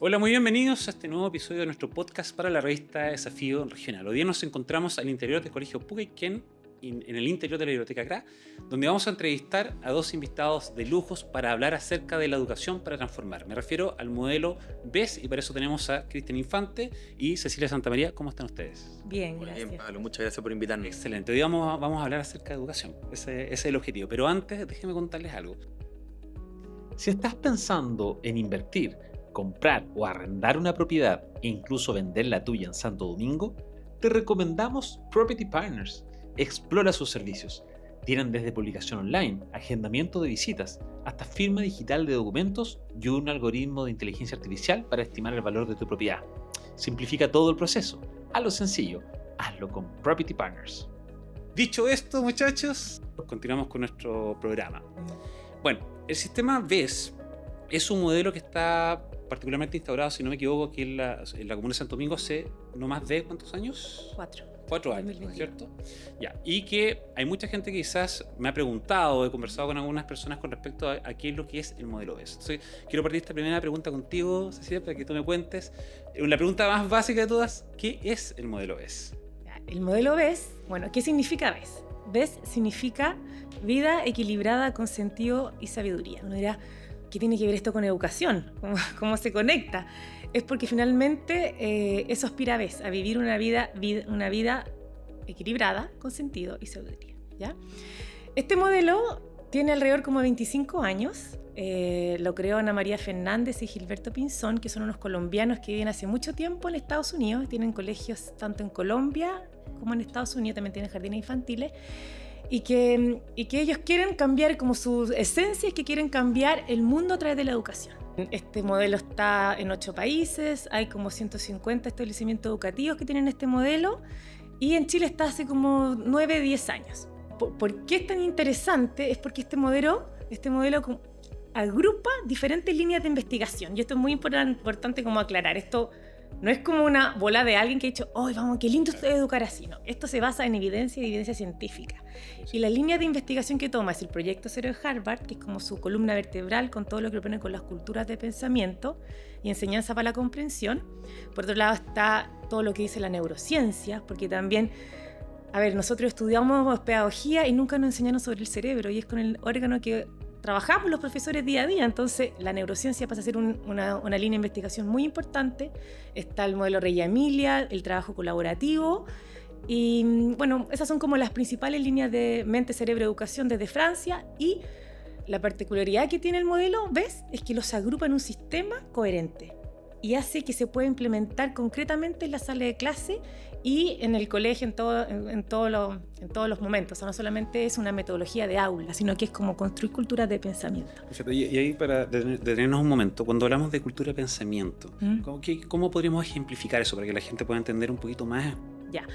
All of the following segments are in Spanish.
Hola, muy bienvenidos a este nuevo episodio de nuestro podcast para la revista Desafío Regional. Hoy día nos encontramos al interior del Colegio Pucallquén, en el interior de la Biblioteca CRA, donde vamos a entrevistar a dos invitados de lujos para hablar acerca de la educación para transformar. Me refiero al modelo BES y para eso tenemos a Cristian Infante y Cecilia Santamaría. ¿Cómo están ustedes? Bien, Muy gracias. bien, Pablo, muchas gracias por invitarme. Excelente. Hoy vamos a hablar acerca de educación. Ese es el objetivo. Pero antes, déjenme contarles algo. Si estás pensando en invertir, comprar o arrendar una propiedad e incluso vender la tuya en Santo Domingo, te recomendamos Property Partners. Explora sus servicios. Tienen desde publicación online, agendamiento de visitas, hasta firma digital de documentos y un algoritmo de inteligencia artificial para estimar el valor de tu propiedad. Simplifica todo el proceso. Hazlo sencillo. Hazlo con Property Partners. Dicho esto, muchachos, continuamos con nuestro programa. Bueno, el sistema BES es un modelo que está particularmente instaurado, si no me equivoco, aquí en la comuna de Santo Domingo hace no más de ¿cuántos años? 4 años, 2021. ¿cierto? Ya, y que hay mucha gente que quizás me ha preguntado, he conversado con algunas personas con respecto a qué es lo que es el modelo BES. Entonces, quiero partir esta primera pregunta contigo, Cecilia, para que tú me cuentes. La pregunta más básica de todas, ¿qué es el modelo BES? El modelo BES, bueno, ¿qué significa BES? BES significa vida equilibrada con sentido y sabiduría. Uno dirá, ¿qué tiene que ver esto con educación? ¿Cómo se conecta? Es porque finalmente eso aspira a BES, a vivir una vida equilibrada con sentido y sabiduría, ¿ya? Este modelo tiene alrededor como 25 años. Lo creó Ana María Fernández y Gilberto Pinzón, que son unos colombianos que viven hace mucho tiempo en Estados Unidos. Tienen colegios tanto en Colombia como en Estados Unidos, también tienen jardines infantiles. Y que ellos quieren cambiar, como su esencia es que quieren cambiar el mundo a través de la educación. Este modelo está en 8 países, hay como 150 establecimientos educativos que tienen este modelo, y en Chile está hace como 9-10 años. ¿Por qué es tan interesante? Es porque este modelo agrupa diferentes líneas de investigación, y esto es muy importante como aclarar. Esto no es como una bola de alguien que ha dicho, ¡ay, vamos, qué lindo esto de educar así! No, esto se basa en evidencia y evidencia científica. Y la línea de investigación que toma es el Proyecto Cero de Harvard, que es como su columna vertebral con todo lo que propone con las culturas de pensamiento y enseñanza para la comprensión. Por otro lado está todo lo que dice la neurociencia, porque también, nosotros estudiamos pedagogía y nunca nos enseñaron sobre el cerebro, y es con el órgano que trabajamos los profesores día a día. Entonces la neurociencia pasa a ser una línea de investigación muy importante. Está el modelo Reggio Emilia, el trabajo colaborativo, y bueno, esas son como las principales líneas de mente, cerebro, educación desde Francia. Y la particularidad que tiene el modelo, ¿ves?, es que los agrupa en un sistema coherente y hace que se pueda implementar concretamente en la sala de clase y en el colegio en todos los momentos. O sea, no solamente es una metodología de aula, sino que es como construir culturas de pensamiento. Y ahí, para detenernos un momento, cuando hablamos de cultura de pensamiento, ¿cómo podríamos ejemplificar eso para que la gente pueda entender un poquito más? Ya,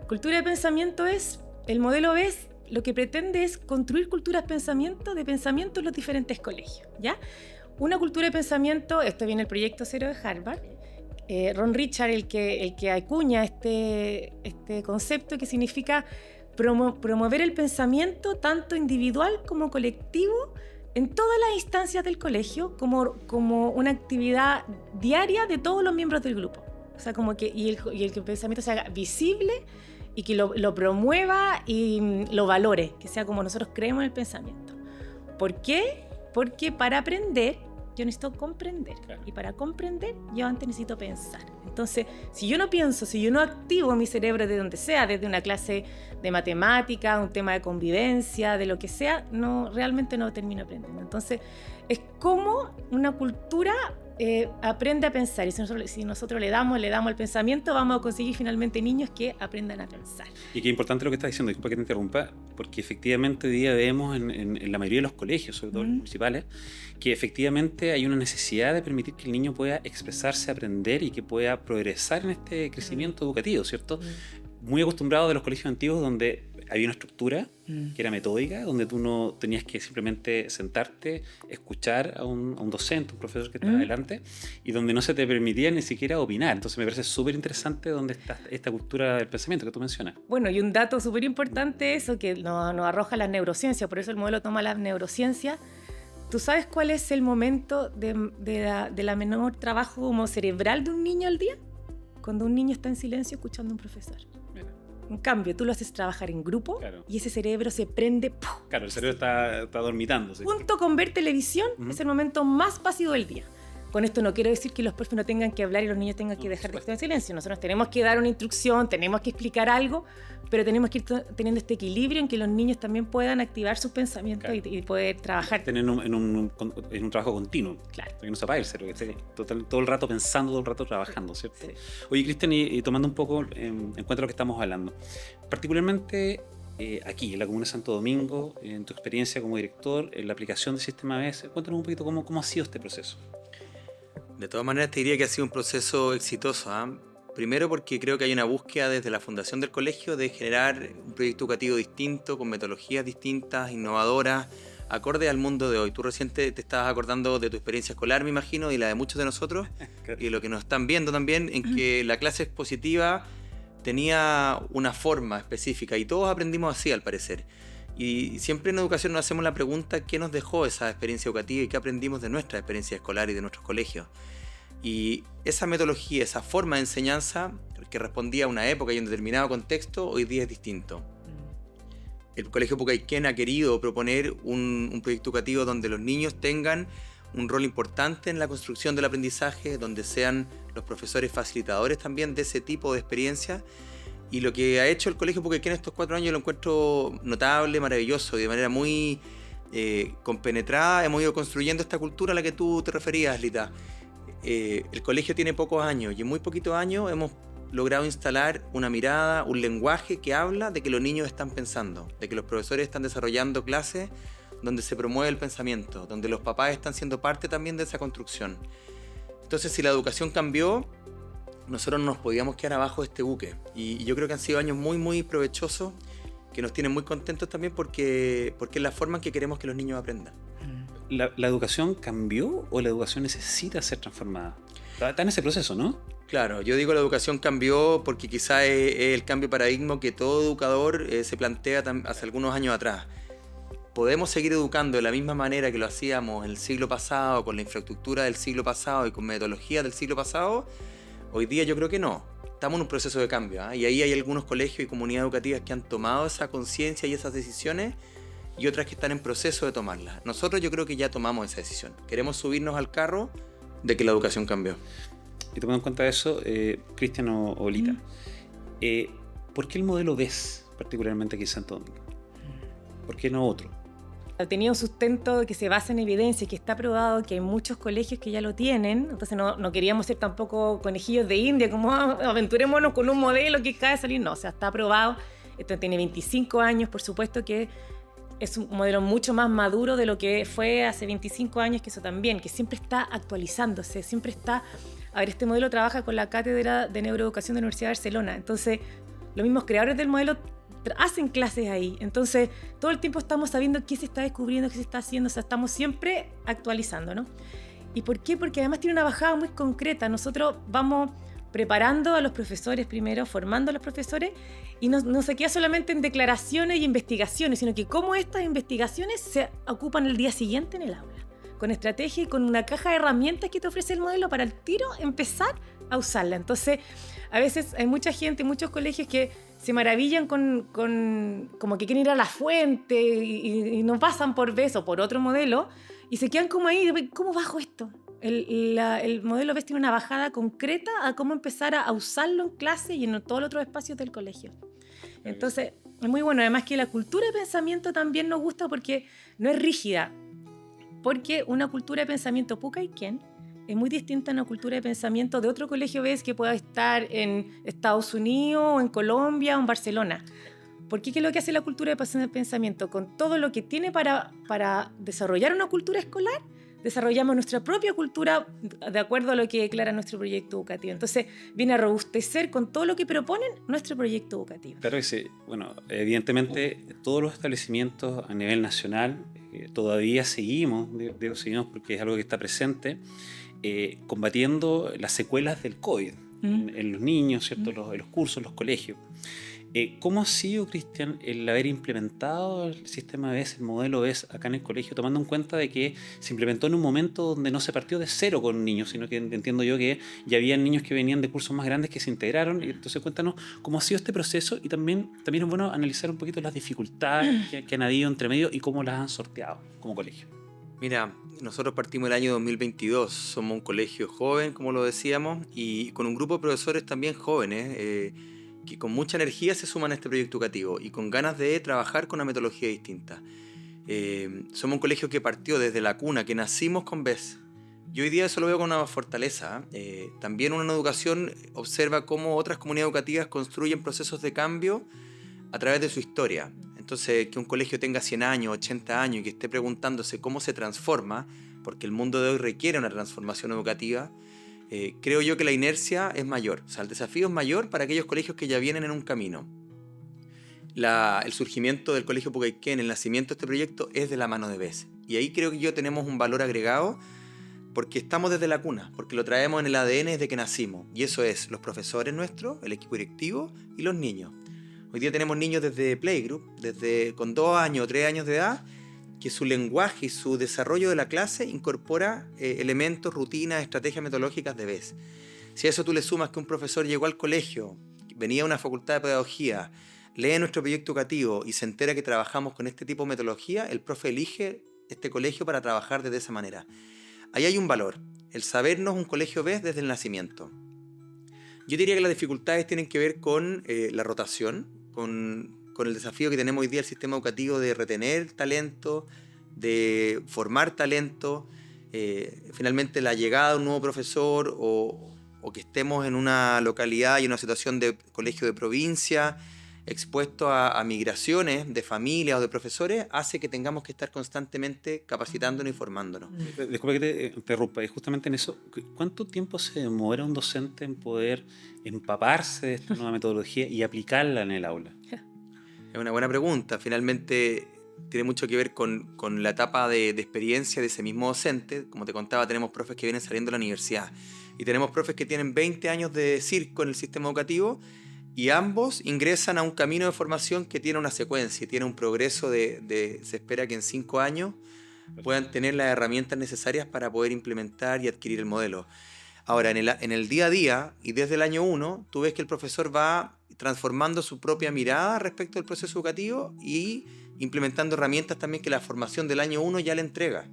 cultura de pensamiento es, el modelo BES lo que pretende es construir culturas de pensamiento en los diferentes colegios, ¿ya? Una cultura de pensamiento, esto viene del Proyecto Cero de Harvard. Ron Richard, el que acuña este concepto, que significa promover el pensamiento tanto individual como colectivo en todas las instancias del colegio, como una actividad diaria de todos los miembros del grupo. O sea, como que el pensamiento se haga visible y que lo promueva y lo valore, que sea como nosotros creemos en el pensamiento. ¿Por qué? Porque para aprender yo necesito comprender. Claro. Y para comprender, yo antes necesito pensar. Entonces, si yo no pienso, si yo no activo mi cerebro de donde sea, desde una clase de matemática, un tema de convivencia, de lo que sea, realmente no termino aprendiendo. Entonces, es como una cultura aprende a pensar. Y si nosotros le damos el pensamiento, vamos a conseguir finalmente niños que aprendan a pensar. Y qué importante lo que estás diciendo, disculpa que te interrumpa, porque efectivamente hoy día vemos en la mayoría de los colegios, sobre todo los municipales, que efectivamente hay una necesidad de permitir que el niño pueda expresarse, aprender y que pueda progresar en este crecimiento educativo, ¿cierto? Muy acostumbrado de los colegios antiguos donde había una estructura que era metódica, donde tú no tenías que simplemente sentarte, escuchar a un docente, un profesor que estaba adelante, y donde no se te permitía ni siquiera opinar. Entonces me parece súper interesante donde está esta cultura del pensamiento que tú mencionas. Bueno, y un dato súper importante, eso que nos arroja la neurociencia, por eso el modelo toma la neurociencia. ¿Tú sabes cuál es el momento de la menor trabajo como cerebral de un niño al día? Cuando un niño está en silencio escuchando a un profesor. Mira. En cambio, tú lo haces trabajar en grupo, Claro. y ese cerebro se prende. ¡Puf! Claro, el cerebro está dormitando. ¿Sí? Junto con ver televisión, Ujú. es el momento más pasivo del día. Con esto no quiero decir que los profes no tengan que hablar y los niños tengan que No, dejar de por estar en silencio. Nosotros tenemos que dar una instrucción, tenemos que explicar algo, pero tenemos que ir teniendo este equilibrio en que los niños también puedan activar sus pensamientos, Claro. y poder trabajar. Estén en un trabajo continuo. Claro. Que no se apague el cerebro, que esté todo el rato pensando, todo el rato trabajando, ¿cierto? Sí. Oye, Cristian, y tomando un poco en cuenta lo que estamos hablando, particularmente aquí, en la Comuna de Santo Domingo, en tu experiencia como director, en la aplicación del sistema ABS, cuéntanos un poquito cómo ha sido este proceso. De todas maneras, te diría que ha sido un proceso exitoso. Primero porque creo que hay una búsqueda desde la fundación del colegio de generar un proyecto educativo distinto, con metodologías distintas, innovadoras, acorde al mundo de hoy. Tú recién te estabas acordando de tu experiencia escolar, me imagino, y la de muchos de nosotros, y de lo que nos están viendo también, en que la clase expositiva tenía una forma específica y todos aprendimos así, al parecer. Y siempre en educación nos hacemos la pregunta: ¿qué nos dejó esa experiencia educativa y qué aprendimos de nuestra experiencia escolar y de nuestros colegios? Y esa metodología, esa forma de enseñanza que respondía a una época y a un determinado contexto, hoy día es distinto. El Colegio Pucallquén ha querido proponer un proyecto educativo donde los niños tengan un rol importante en la construcción del aprendizaje, donde sean los profesores facilitadores también de ese tipo de experiencia. Y lo que ha hecho el Colegio Pucallquén estos 4 años lo encuentro notable, maravilloso, y de manera muy compenetrada hemos ido construyendo esta cultura a la que tú te referías, Lita. El colegio tiene pocos años y en muy poquitos años hemos logrado instalar una mirada, un lenguaje que habla de que los niños están pensando, de que los profesores están desarrollando clases donde se promueve el pensamiento, donde los papás están siendo parte también de esa construcción. Entonces, si la educación cambió, nosotros no nos podíamos quedar abajo de este buque. Y yo creo que han sido años muy, muy provechosos, que nos tienen muy contentos también porque es la forma en que queremos que los niños aprendan. ¿La educación cambió o la educación necesita ser transformada? Está en ese proceso, ¿no? Claro, yo digo la educación cambió porque quizá es el cambio de paradigma que todo educador se plantea hace algunos años atrás. ¿Podemos seguir educando de la misma manera que lo hacíamos en el siglo pasado, con la infraestructura del siglo pasado y con metodologías del siglo pasado? Hoy día yo creo que no. Estamos en un proceso de cambio, y ahí hay algunos colegios y comunidades educativas que han tomado esa conciencia y esas decisiones, y otras que están en proceso de tomarlas. Nosotros yo creo que ya tomamos esa decisión. Queremos subirnos al carro de que la educación cambió. Y tomando en cuenta eso, Cristian o Lita, ¿por qué el modelo BES, particularmente aquí en Santo Domingo? ¿Por qué no otro? Tenía un sustento que se basa en evidencia, que está probado, que hay muchos colegios que ya lo tienen. Entonces no queríamos ser tampoco conejillos de India, como aventurémonos con un modelo que acaba de salir. No, o sea, está probado. Esto tiene 25 años, por supuesto que es un modelo mucho más maduro de lo que fue hace 25 años, que eso también, que siempre está actualizándose, siempre está... A ver, este modelo trabaja con la Cátedra de Neuroeducación de la Universidad de Barcelona. Entonces, los mismos creadores del modelo hacen clases ahí. Entonces, todo el tiempo estamos sabiendo qué se está descubriendo, qué se está haciendo. O sea, estamos siempre actualizando, ¿no? ¿Y por qué? Porque además tiene una bajada muy concreta. Nosotros vamos preparando a los profesores primero, formando a los profesores, y no se queda solamente en declaraciones y investigaciones, sino que cómo estas investigaciones se ocupan el día siguiente en el aula, con estrategia y con una caja de herramientas que te ofrece el modelo para al tiro empezar a usarla. Entonces, a veces hay mucha gente, muchos colegios que se maravillan con como que quieren ir a la fuente y no pasan por BES o por otro modelo y se quedan como ahí, ¿cómo bajo esto? El modelo BES tiene una bajada concreta a cómo empezar a usarlo en clase y en todos los otros espacios del colegio. Entonces, es muy bueno. Además que la cultura de pensamiento también nos gusta porque no es rígida. Porque una cultura de pensamiento pucallquén es muy distinta a una cultura de pensamiento de otro colegio BES que pueda estar en Estados Unidos, o en Colombia o en Barcelona. Porque ¿qué es lo que hace la cultura de pensamiento? Con todo lo que tiene para desarrollar una cultura escolar, desarrollamos nuestra propia cultura de acuerdo a lo que declara nuestro proyecto educativo. Entonces, viene a robustecer con todo lo que proponen nuestro proyecto educativo. Claro que sí. Bueno, evidentemente, todos los establecimientos a nivel nacional todavía seguimos porque es algo que está presente, combatiendo las secuelas del COVID en los niños, ¿cierto? En los cursos, en los colegios. ¿Cómo ha sido, Cristian, el haber implementado el sistema BES, el modelo BES acá en el colegio, tomando en cuenta de que se implementó en un momento donde no se partió de cero con niños, sino que entiendo yo que ya había niños que venían de cursos más grandes que se integraron? Y entonces cuéntanos cómo ha sido este proceso, y también es bueno analizar un poquito las dificultades que han habido entre medio y cómo las han sorteado como colegio. Mira, nosotros partimos el año 2022, somos un colegio joven, como lo decíamos, y con un grupo de profesores también jóvenes, que con mucha energía se suman a este proyecto educativo y con ganas de trabajar con una metodología distinta. Somos un colegio que partió desde la cuna, que nacimos con BES. Yo hoy día eso lo veo con una fortaleza. También una educación observa cómo otras comunidades educativas construyen procesos de cambio a través de su historia. Entonces, que un colegio tenga 100 años, 80 años y que esté preguntándose cómo se transforma, porque el mundo de hoy requiere una transformación educativa, creo yo que la inercia es mayor. O sea, el desafío es mayor para aquellos colegios que ya vienen en un camino. El surgimiento del Colegio Pucallquén, el nacimiento de este proyecto es de la mano de BES. Y ahí creo que tenemos un valor agregado porque estamos desde la cuna, porque lo traemos en el ADN desde que nacimos. Y eso es los profesores nuestros, el equipo directivo y los niños. Hoy día tenemos niños desde Playgroup, con 2 años o 3 años de edad, que su lenguaje y su desarrollo de la clase incorpora elementos, rutinas, estrategias metodológicas de BES. Si a eso tú le sumas que un profesor llegó al colegio, venía a una facultad de pedagogía, lee nuestro proyecto educativo y se entera que trabajamos con este tipo de metodología, el profe elige este colegio para trabajar de esa manera. Ahí hay un valor, el sabernos un colegio BES desde el nacimiento. Yo diría que las dificultades tienen que ver con la rotación, con el desafío que tenemos hoy día el sistema educativo de retener talento, de formar talento, finalmente la llegada de un nuevo profesor o que estemos en una localidad y en una situación de colegio de provincia expuesto a migraciones de familias o de profesores, hace que tengamos que estar constantemente capacitándonos y formándonos. Disculpa que te interrumpa, y justamente en eso, ¿cuánto tiempo se demora un docente en poder empaparse de esta nueva metodología y aplicarla en el aula? Es una buena pregunta. Finalmente tiene mucho que ver con la etapa de experiencia de ese mismo docente. Como te contaba, tenemos profes que vienen saliendo de la universidad y tenemos profes que tienen 20 años de circo en el sistema educativo, y ambos ingresan a un camino de formación que tiene una secuencia, tiene un progreso se espera que en 5 años puedan tener las herramientas necesarias para poder implementar y adquirir el modelo. Ahora, en el día a día y desde el año 1, tú ves que el profesor va transformando su propia mirada respecto al proceso educativo y implementando herramientas también que la formación del año 1 ya le entrega.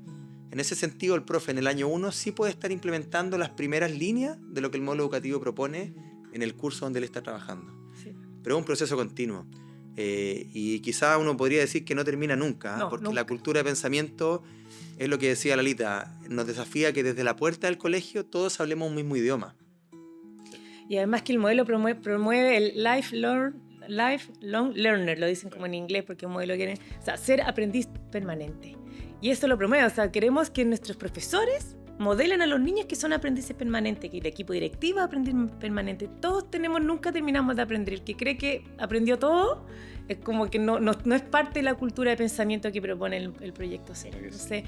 En ese sentido, el profe en el año 1 sí puede estar implementando las primeras líneas de lo que el modelo educativo propone en el curso donde él está trabajando. Sí. Pero es un proceso continuo. Y quizá uno podría decir que no termina nunca, porque nunca. La cultura de pensamiento es lo que decía Lalita, nos desafía que desde la puerta del colegio todos hablemos un mismo idioma. Y además que el modelo promueve el lifelong learner, lo dicen como en inglés porque un modelo quiere, o sea, ser aprendiz permanente. Y eso lo promueve, o sea, queremos que nuestros profesores modelen a los niños que son aprendices permanentes, que el equipo directivo es aprendiz permanente. Todos nunca terminamos de aprender. El que cree que aprendió todo es como que no es parte de la cultura de pensamiento que propone el proyecto CERA. Entonces,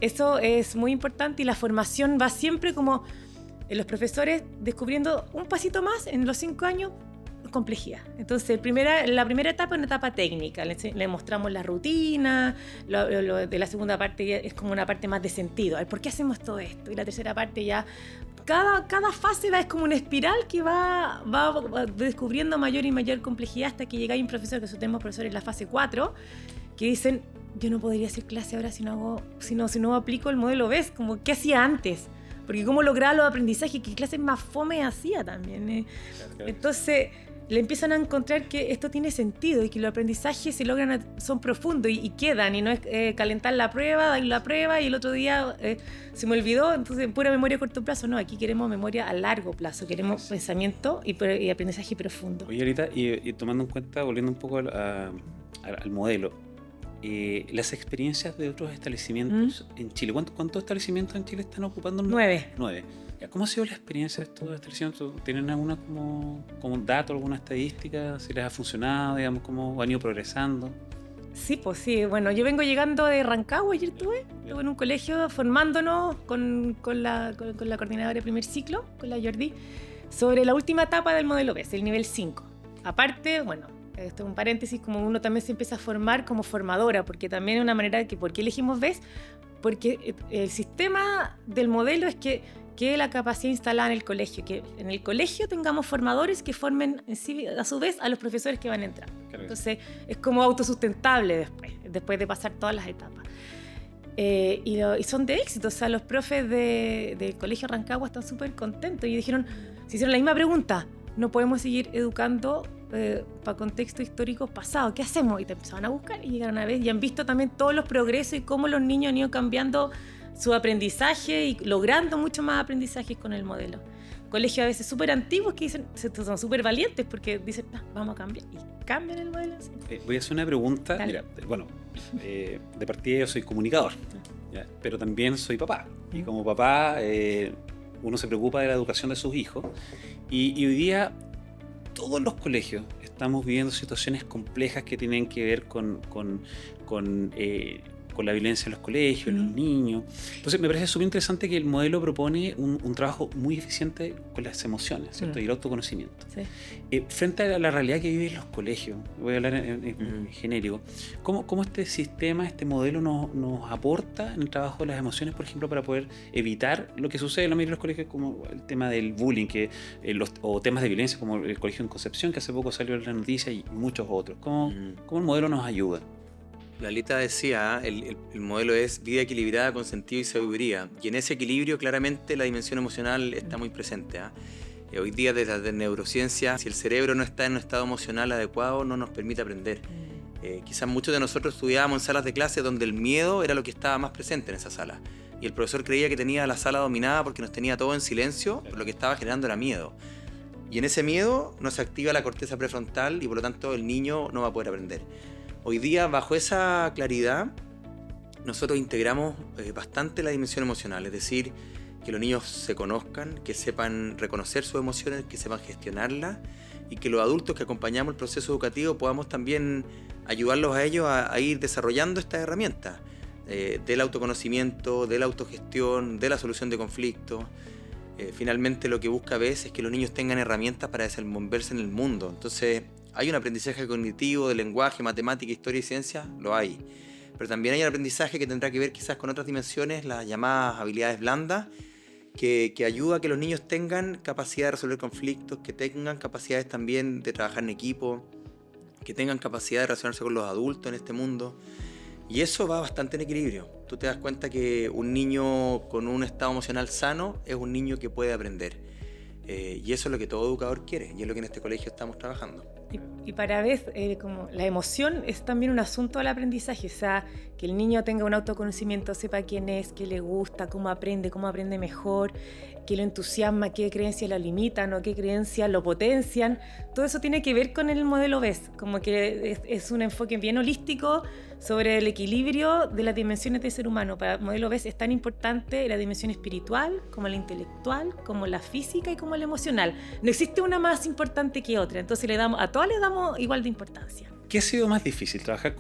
eso es muy importante, y la formación va siempre como los profesores descubriendo un pasito más en los 5 años, complejidad. Entonces, la primera etapa es una etapa técnica, le mostramos la rutina, de la segunda parte es como una parte más de sentido, ¿por qué hacemos todo esto? Y la tercera parte ya, cada fase es como una espiral que va descubriendo mayor y mayor complejidad hasta que llega un profesor, que nosotros tenemos profesores en la fase 4, que dicen, yo no podría hacer clase ahora si no aplico el modelo BES, como ¿qué hacía antes? Porque cómo lograba los aprendizajes, qué clases más fome hacía también. Entonces le empiezan a encontrar que esto tiene sentido y que los aprendizajes se logran, son profundos y quedan, y no es calentar la prueba, dar la prueba y el otro día se me olvidó, entonces pura memoria a corto plazo. No, aquí queremos memoria a largo plazo, queremos pensamiento y aprendizaje profundo. Oye, ahorita, y tomando en cuenta, volviendo un poco al modelo, las experiencias de otros establecimientos en Chile. ¿Cuántos establecimientos en Chile están ocupando? 9. ¿Cómo ha sido la experiencia de estos establecimientos? ¿Tienen alguna como un dato, alguna estadística? ¿Si les ha funcionado? Digamos, ¿cómo han ido progresando? Sí, pues sí. Bueno, yo vengo llegando de Rancagua, ayer estuve en un colegio formándonos con la coordinadora de primer ciclo, con la Jordi, sobre la última etapa del modelo BES, el nivel 5. Aparte, bueno, esto es un paréntesis, como uno también se empieza a formar como formadora, porque también es una manera de que, ¿por qué elegimos BES? Porque el sistema del modelo es que la capacidad instalada en el colegio, que en el colegio tengamos formadores que formen en sí, a su vez, a los profesores que van a entrar. Entonces es como autosustentable después de pasar todas las etapas. Y son de éxito, o sea, los profes del Colegio Rancagua están súper contentos y dijeron, se hicieron la misma pregunta, no podemos seguir educando para contextos históricos pasados, ¿qué hacemos? Y te empezaban a buscar y llegaron a ver y han visto también todos los progresos y cómo los niños han ido cambiando su aprendizaje y logrando mucho más aprendizajes con el modelo. Colegios a veces súper antiguos que dicen, son súper valientes porque dicen, vamos a cambiar, y cambian el modelo. Voy a hacer una pregunta. Dale. Mira, bueno, de partida yo soy comunicador, ¿ya? Pero también soy papá. Y como papá, uno se preocupa de la educación de sus hijos. Y hoy día todos los colegios estamos viviendo situaciones complejas que tienen que ver con la violencia en los colegios, en los niños. Entonces me parece súper interesante que el modelo propone un trabajo muy eficiente con las emociones, ¿cierto? Y el autoconocimiento. Sí. Frente a la realidad que viven los colegios, voy a hablar en genérico, ¿cómo este sistema, este modelo nos aporta en el trabajo de las emociones, por ejemplo, para poder evitar lo que sucede en la mayoría de los colegios, como el tema del bullying o temas de violencia, como el colegio en Concepción, que hace poco salió en la noticia, y muchos otros? ¿Cómo el modelo nos ayuda? Lalita decía, el modelo es vida equilibrada con sentido y sabiduría. Y en ese equilibrio claramente la dimensión emocional está muy presente. Hoy día desde la neurociencia, si el cerebro no está en un estado emocional adecuado, no nos permite aprender. Quizás muchos de nosotros estudiábamos en salas de clase donde el miedo era lo que estaba más presente en esa sala. Y el profesor creía que tenía la sala dominada porque nos tenía todo en silencio, pero lo que estaba generando era miedo. Y en ese miedo nos activa la corteza prefrontal y por lo tanto el niño no va a poder aprender. Hoy día, bajo esa claridad, nosotros integramos bastante la dimensión emocional, es decir, que los niños se conozcan, que sepan reconocer sus emociones, que sepan gestionarlas y que los adultos que acompañamos el proceso educativo podamos también ayudarlos a ellos a ir desarrollando estas herramientas del autoconocimiento, de la autogestión, de la solución de conflictos. Finalmente lo que busca BES es que los niños tengan herramientas para desenvolverse en el mundo. Entonces, hay un aprendizaje cognitivo de lenguaje, matemática, historia y ciencia, lo hay. Pero también hay un aprendizaje que tendrá que ver quizás con otras dimensiones, las llamadas habilidades blandas, que ayuda a que los niños tengan capacidad de resolver conflictos, que tengan capacidades también de trabajar en equipo, que tengan capacidad de relacionarse con los adultos en este mundo. Y eso va bastante en equilibrio. Tú te das cuenta que un niño con un estado emocional sano es un niño que puede aprender. Y eso es lo que todo educador quiere, y es lo que en este colegio estamos trabajando. Y para vez, como la emoción es también un asunto del aprendizaje, o sea, que el niño tenga un autoconocimiento, sepa quién es, qué le gusta, cómo aprende mejor, qué lo entusiasma, qué creencias lo limitan o qué creencias lo potencian. Todo eso tiene que ver con el modelo BES, como que es un enfoque bien holístico sobre el equilibrio de las dimensiones del ser humano. Para el modelo BES es tan importante la dimensión espiritual, como la intelectual, como la física y como la emocional. No existe una más importante que otra, entonces a todas les damos igual de importancia. ¿Qué ha sido más difícil? ¿Trabajar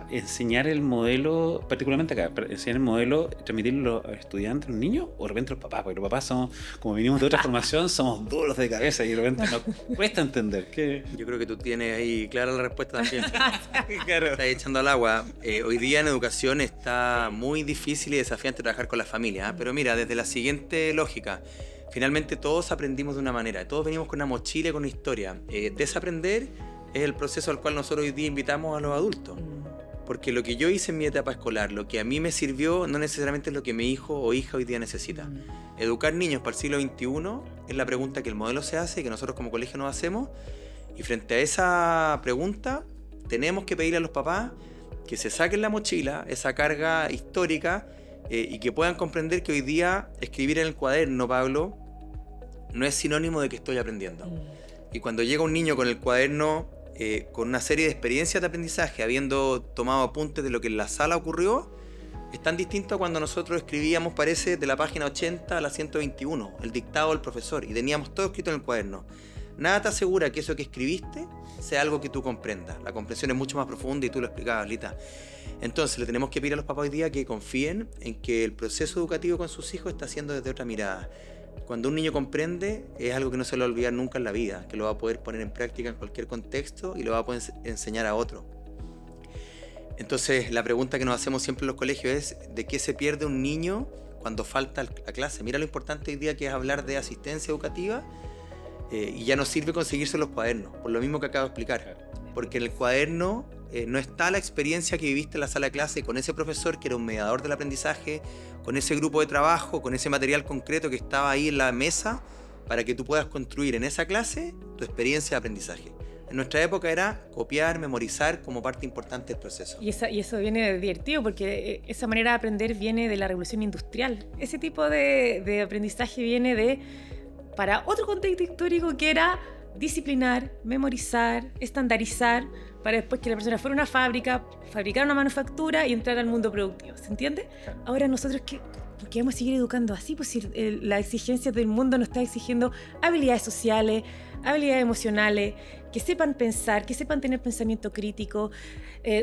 enseñar el modelo, particularmente acá, enseñar el modelo, transmitirlo a los estudiantes, a los niños, o de repente a los papás? Porque los papás somos, como venimos de otra formación, somos duros de cabeza y de repente nos cuesta entender. Yo creo que tú tienes ahí clara la respuesta también. Claro. Estás echando al agua. Hoy día en educación está muy difícil y desafiante trabajar con la familia, pero mira, desde la siguiente lógica. Finalmente todos aprendimos de una manera, todos venimos con una mochila y con una historia. Desaprender es el proceso al cual nosotros hoy día invitamos a los adultos. Porque lo que yo hice en mi etapa escolar, lo que a mí me sirvió, no necesariamente es lo que mi hijo o hija hoy día necesita. Educar niños para el siglo XXI es la pregunta que el modelo se hace, que nosotros como colegio nos hacemos. Y frente a esa pregunta, tenemos que pedirle a los papás que se saquen la mochila, esa carga histórica, y que puedan comprender que hoy día escribir en el cuaderno, Pablo, no es sinónimo de que estoy aprendiendo. Y cuando llega un niño con el cuaderno, con una serie de experiencias de aprendizaje, habiendo tomado apuntes de lo que en la sala ocurrió, es tan distinto a cuando nosotros escribíamos, parece, de la página 80 a la 121, el dictado del profesor, y teníamos todo escrito en el cuaderno. Nada te asegura que eso que escribiste sea algo que tú comprendas. La comprensión es mucho más profunda y tú lo explicabas, Lita. Entonces le tenemos que pedir a los papás hoy día que confíen en que el proceso educativo con sus hijos está haciendo desde otra mirada. Cuando un niño comprende, es algo que no se le va a olvidar nunca en la vida, que lo va a poder poner en práctica en cualquier contexto y lo va a poder enseñar a otro. Entonces, la pregunta que nos hacemos siempre en los colegios es: ¿de qué se pierde un niño cuando falta a clase? Mira lo importante hoy día que es hablar de asistencia educativa, y ya no sirve conseguirse los cuadernos, por lo mismo que acabo de explicar. Porque en el cuaderno no está la experiencia que viviste en la sala de clase con ese profesor que era un mediador del aprendizaje, con ese grupo de trabajo, con ese material concreto que estaba ahí en la mesa para que tú puedas construir en esa clase tu experiencia de aprendizaje. En nuestra época era copiar, memorizar como parte importante del proceso. Y eso viene divertido porque esa manera de aprender viene de la revolución industrial. Ese tipo de aprendizaje viene para otro contexto histórico que era disciplinar, memorizar, estandarizar, para después que la persona fuera a una fábrica, fabricar una manufactura y entrar al mundo productivo. ¿Se entiende? Ahora nosotros, ¿por qué vamos a seguir educando así? Pues si la exigencia del mundo nos está exigiendo habilidades sociales, habilidades emocionales, que sepan pensar, que sepan tener pensamiento crítico,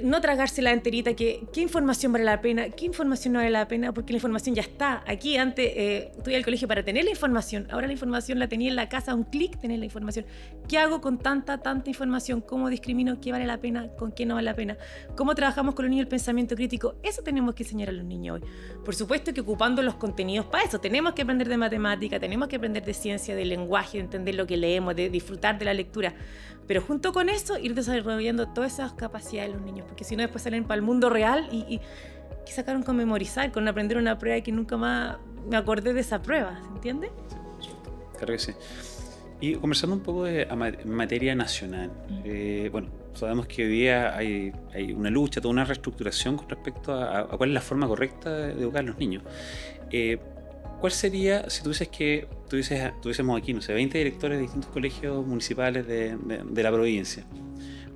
no tragársela enterita, qué información vale la pena, qué información no vale la pena, porque la información ya está aquí. Antes tú ibas al colegio para tener la información, ahora la información la tenía en la casa, a un clic tenés la información. ¿Qué hago con tanta información? ¿Cómo discrimino qué vale la pena, con qué no vale la pena? ¿Cómo trabajamos con los niños el pensamiento crítico? Eso tenemos que enseñar a los niños hoy. Por supuesto que ocupando los contenidos para eso, tenemos que aprender de matemática, tenemos que aprender de ciencia, de lenguaje, de entender lo que leemos, de disfrutar de la lectura. Pero junto con eso, ir desarrollando todas esas capacidades de los niños, porque si no después salen para el mundo real y ¿qué sacaron con memorizar, con aprender una prueba que nunca más me acordé de esa prueba? ¿Se entiende? Sí, claro que sí. Y conversando un poco de materia nacional, bueno, sabemos que hoy día hay una lucha, toda una reestructuración con respecto a cuál es la forma correcta de educar a los niños. ¿Cuál sería, si tuviésemos aquí, no sé, 20 directores de distintos colegios municipales de la provincia,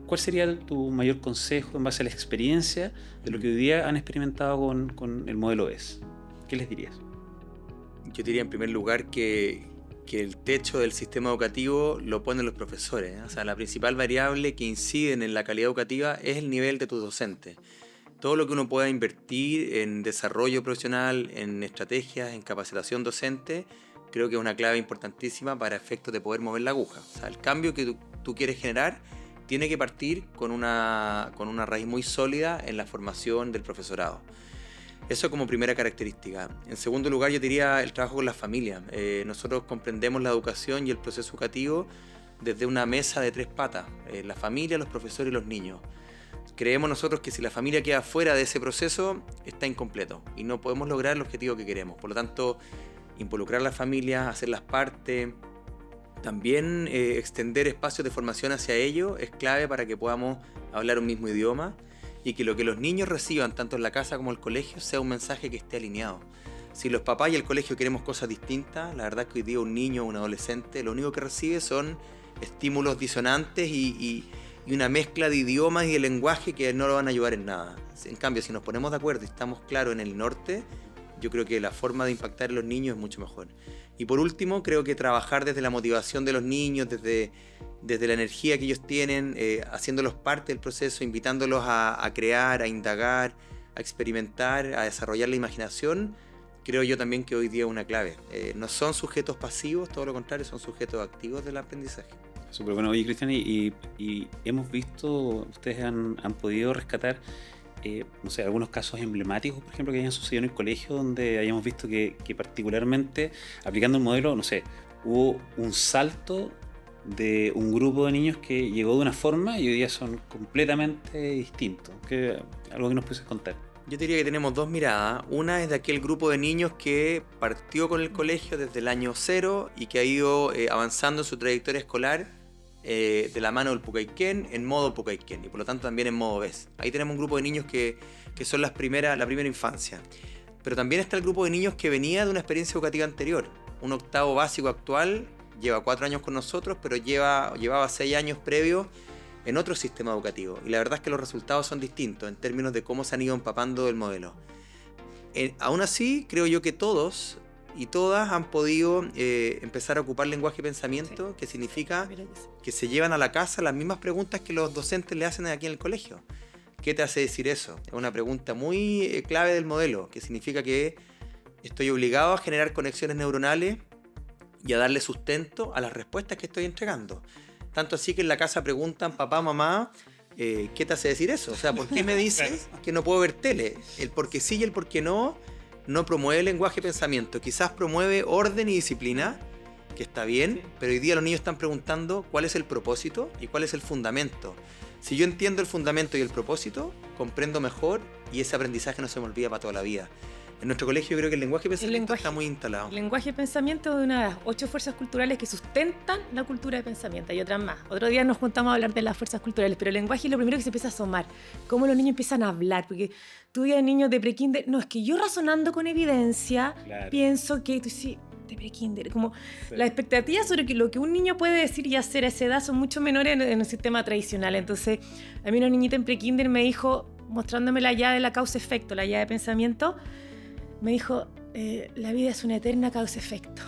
cuál sería tu mayor consejo en base a la experiencia de lo que hoy día han experimentado con el modelo BES? ¿Qué les dirías? Yo diría en primer lugar que el techo del sistema educativo lo ponen los profesores. O sea, la principal variable que incide en la calidad educativa es el nivel de tus docentes. Todo lo que uno pueda invertir en desarrollo profesional, en estrategias, en capacitación docente, creo que es una clave importantísima para efectos de poder mover la aguja. O sea, el cambio que tú quieres generar tiene que partir con una raíz muy sólida en la formación del profesorado. Eso como primera característica. En segundo lugar, yo diría el trabajo con las familias. Nosotros comprendemos la educación y el proceso educativo desde una mesa de tres patas: la familia, los profesores y los niños. Creemos nosotros que si la familia queda fuera de ese proceso, está incompleto y no podemos lograr el objetivo que queremos. Por lo tanto, involucrar a las familias, hacerlas parte, también extender espacios de formación hacia ellos es clave para que podamos hablar un mismo idioma y que lo que los niños reciban, tanto en la casa como en el colegio, sea un mensaje que esté alineado. Si los papás y el colegio queremos cosas distintas, la verdad es que hoy día un niño o un adolescente lo único que recibe son estímulos disonantes y una mezcla de idiomas y de lenguaje que no lo van a ayudar en nada. En cambio, si nos ponemos de acuerdo y estamos claros en el norte, yo creo que la forma de impactar en los niños es mucho mejor. Y por último, creo que trabajar desde la motivación de los niños, desde la energía que ellos tienen, haciéndolos parte del proceso, invitándolos a crear, a indagar, a experimentar, a desarrollar la imaginación, creo yo también que hoy día es una clave. No son sujetos pasivos, todo lo contrario, son sujetos activos del aprendizaje. Súper bueno. Oye, Cristian, y hemos visto, ustedes han podido rescatar, no sé, algunos casos emblemáticos, por ejemplo, que hayan sucedido en el colegio, donde hayamos visto que particularmente, aplicando el modelo, no sé, hubo un salto de un grupo de niños que llegó de una forma y hoy día son completamente distintos. Algo que nos puedes contar. Yo diría que tenemos dos miradas. Una es de aquel grupo de niños que partió con el colegio desde el año 0 y que ha ido avanzando en su trayectoria escolar de la mano del Pucallquén en modo Pucallquén y por lo tanto también en modo BES. Ahí tenemos un grupo de niños que son la primera infancia. Pero también está el grupo de niños que venía de una experiencia educativa anterior. Un octavo básico actual lleva 4 años con nosotros, pero llevaba 6 años previos en otro sistema educativo. Y la verdad es que los resultados son distintos en términos de cómo se han ido empapando del modelo. Aún así, creo yo que todos y todas han podido empezar a ocupar lenguaje y pensamiento, sí, que significa que se llevan a la casa las mismas preguntas que los docentes le hacen aquí en el colegio. ¿Qué te hace decir eso? Es una pregunta muy clave del modelo, que significa que estoy obligado a generar conexiones neuronales y a darle sustento a las respuestas que estoy entregando. Tanto así que en la casa preguntan, papá, mamá, ¿qué te hace decir eso? O sea, ¿por qué me dices que no puedo ver tele? El por qué sí y el por qué no promueve lenguaje y pensamiento. Quizás promueve orden y disciplina, que está bien, pero hoy día los niños están preguntando cuál es el propósito y cuál es el fundamento. Si yo entiendo el fundamento y el propósito, comprendo mejor y ese aprendizaje no se me olvida para toda la vida. En nuestro colegio yo creo que el lenguaje y pensamiento está muy instalado. El lenguaje y pensamiento es una de las 8 fuerzas culturales que sustentan la cultura de pensamiento. Hay otras más. Otro día nos juntamos a hablar de las fuerzas culturales, pero el lenguaje es lo primero que se empieza a asomar. Cómo los niños empiezan a hablar, porque tú ves niños de prekinder, no, es que yo razonando con evidencia, pienso que tú sí, de prekinder, como las expectativas sobre lo que un niño puede decir y hacer a esa edad son mucho menores en el sistema tradicional. Entonces, a mí una niñita en prekinder me dijo, mostrándome la llave de la causa-efecto, la llave de pensamiento, me dijo, la vida es una eterna causa-efecto.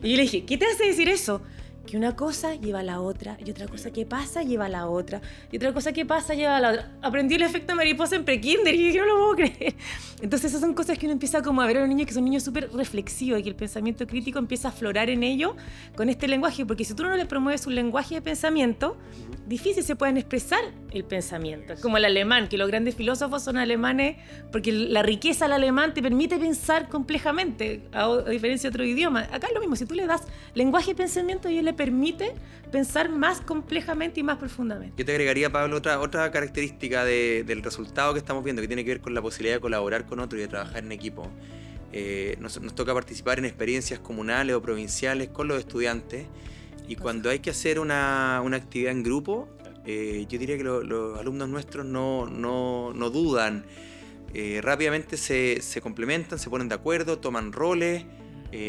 Y yo le dije, ¿qué te hace decir eso? Que una cosa lleva a la otra, y otra cosa que pasa lleva a la otra, y otra cosa que pasa lleva a la otra. Aprendí el efecto mariposa en prekinder y dije, no lo puedo creer. Entonces esas son cosas que uno empieza como a ver a los niños que son niños súper reflexivos y que el pensamiento crítico empieza a aflorar en ellos con este lenguaje, porque si tú no les promueves un lenguaje de pensamiento, difícil se pueden expresar el pensamiento. Es como el alemán, que los grandes filósofos son alemanes porque la riqueza al alemán te permite pensar complejamente, a diferencia de otro idioma. Acá es lo mismo, si tú le das lenguaje y pensamiento, ellos le permite pensar más complejamente y más profundamente. Yo te agregaría, Pablo, otra característica del resultado que estamos viendo, que tiene que ver con la posibilidad de colaborar con otros y de trabajar en equipo. Nos toca participar en experiencias comunales o provinciales con los estudiantes, y cuando hay que hacer una actividad en grupo, yo diría que los alumnos nuestros no dudan, rápidamente se complementan, se ponen de acuerdo, toman roles,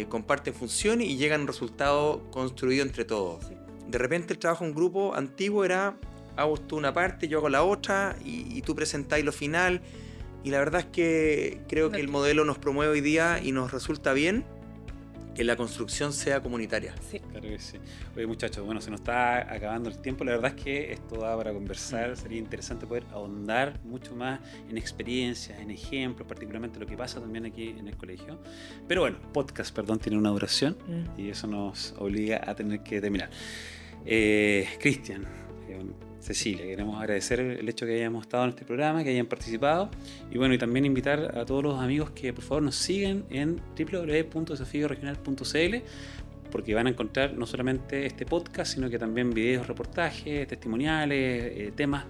comparten funciones y llegan a un resultado construido entre todos. Sí. De repente el trabajo en grupo antiguo era, hago tú una parte, yo hago la otra y tú presentáis lo final, y la verdad es que creo que el modelo nos promueve hoy día y nos resulta bien que la construcción sea comunitaria. Sí. Claro que sí. Oye, muchachos, bueno, se nos está acabando el tiempo. La verdad es que esto da para conversar. Sería interesante poder ahondar mucho más en experiencias, en ejemplos, particularmente lo que pasa también aquí en el colegio. Pero bueno, podcast, tiene una duración y eso nos obliga a tener que terminar. Cristian, Cecilia, queremos agradecer el hecho que hayamos estado en este programa, que hayan participado, y bueno, y también invitar a todos los amigos que por favor nos sigan en www.desafioregional.cl, porque van a encontrar no solamente este podcast, sino que también videos, reportajes, testimoniales, temas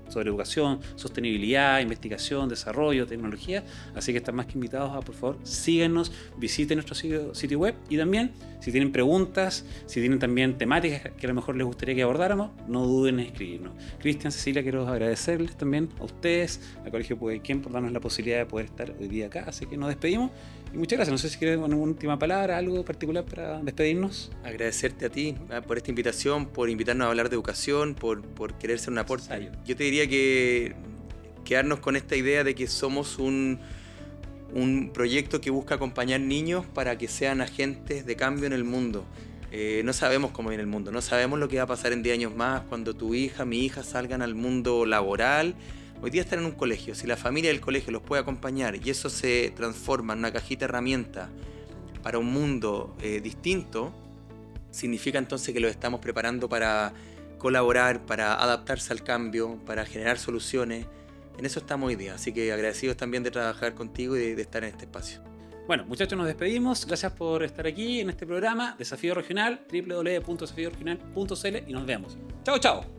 sobre educación, sostenibilidad, investigación, desarrollo, tecnología. Así que están más que invitados a, por favor, síganos, visiten nuestro sitio web, y también, si tienen preguntas, si tienen también temáticas que a lo mejor les gustaría que abordáramos, no duden en escribirnos. Cristian, Cecilia, quiero agradecerles también a ustedes, al Colegio Pudahuel, por darnos la posibilidad de poder estar hoy día acá. Así que nos despedimos y muchas gracias. No sé si quieren una última palabra, algo particular para despedirnos. Agradecerte a ti por esta invitación, por invitarnos a hablar de educación, por querer ser un aporte. Yo te diría que quedarnos con esta idea de que somos un proyecto que busca acompañar niños para que sean agentes de cambio en el mundo. No sabemos cómo viene el mundo, no sabemos lo que va a pasar en 10 años más, cuando tu hija, mi hija salgan al mundo laboral. Hoy día están en un colegio. Si la familia del colegio los puede acompañar y eso se transforma en una cajita de herramientas para un mundo distinto, significa entonces que los estamos preparando para colaborar, para adaptarse al cambio, para generar soluciones. En eso estamos hoy día, así que agradecidos también de trabajar contigo y de estar en este espacio. Bueno, muchachos, nos despedimos. Gracias por estar aquí en este programa Desafío Regional, www.desafioregional.cl, y nos vemos. Chao, chao.